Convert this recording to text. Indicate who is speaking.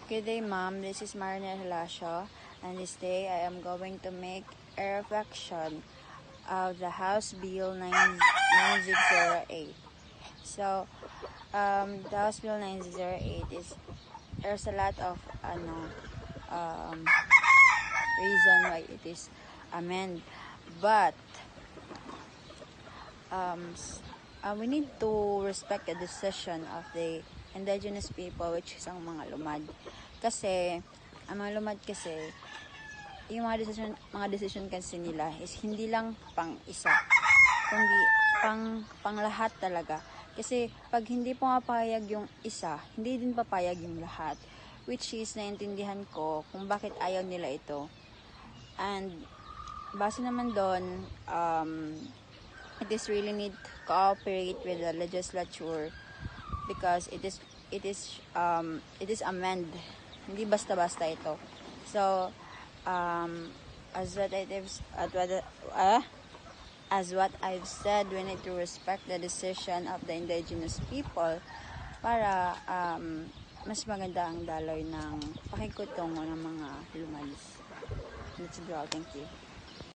Speaker 1: Good day, Mom. This is Marina Hilasio, and this day I am going to make a reflection of the House Bill 9608. So, the House Bill 9608 there's a lot of reason why it is amended, but we need to respect the decision of the indigenous people, which is ang mga lumad. Kasi ang mga lumad kasi yung mga decision kasi nila is hindi lang pang isa, kundi pang lahat talaga. Kasi pag hindi pumapayag yung isa, hindi din papayag yung lahat, which is naintindihan ko kung bakit ayaw nila ito. And base naman doon, it is really need to cooperate with the legislature because it is amend, hindi basta-basta ito. So as what I've said, we need to respect the decision of the indigenous people para mas maganda ang daloy ng pakikutungo ng mga lumalis. Let's go. Thank you.